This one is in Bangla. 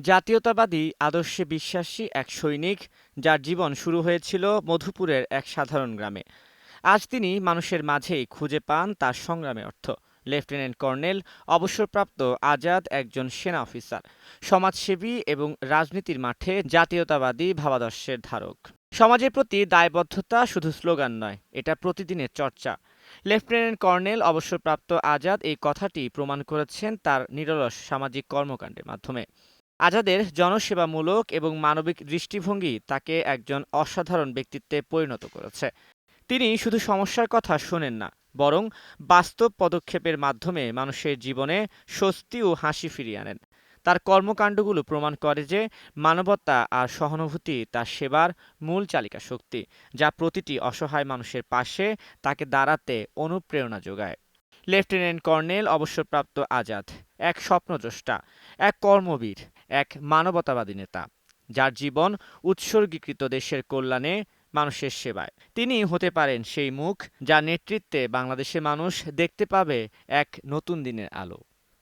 জাতীয়তাবাদী আদর্শে বিশ্বাসী এক সৈনিক, যার জীবন শুরু হয়েছিল মধুপুরের এক সাধারণ গ্রামে। আজ তিনি মানুষের মাঝেই খুঁজে পান তার সংগ্রামের অর্থ। লেফটেন্যান্ট কর্নেল অবসরপ্রাপ্ত আজাদ একজন সেনা অফিসার, সমাজসেবী এবং রাজনীতির মাঠে জাতীয়তাবাদী ভাবাদর্শের ধারক। সমাজের প্রতি দায়বদ্ধতা শুধু স্লোগান নয়, এটা প্রতিদিনের চর্চা। লেফটেন্যান্ট কর্নেল অবসরপ্রাপ্ত আজাদ এই কথাটি প্রমাণ করেছেন তার নিরলস সামাজিক কর্মকাণ্ডের মাধ্যমে। আজাদের জনসেবামূলক এবং মানবিক দৃষ্টিভঙ্গি তাকে একজন অসাধারণ ব্যক্তিত্বে পরিণত করেছে। তিনি শুধু সমস্যার কথা শোনেন না, বরং বাস্তব পদক্ষেপের মাধ্যমে মানুষের জীবনে স্বস্তি ও হাসি ফিরিয়ে আনেন। তার কর্মকাণ্ডগুলো প্রমাণ করে যে মানবতা আর সহানুভূতি তার সেবার মূল চালিকা শক্তি, যা প্রতিটি অসহায় মানুষের পাশে তাকে দাঁড়াতে অনুপ্রেরণা যোগায়। লেফটেন্যান্ট কর্নেল অবসরপ্রাপ্ত আজাদ এক স্বপ্নদ্রষ্টা, এক কর্মবীর, এক মানবতাবাদী নেতা, যার জীবন উৎসর্গীকৃত দেশের কল্যাণে, মানুষের সেবায়। তিনি হতে পারেন সেই মুখ যার নেতৃত্বে বাংলাদেশের মানুষ দেখতে পাবে এক নতুন দিনের আলো।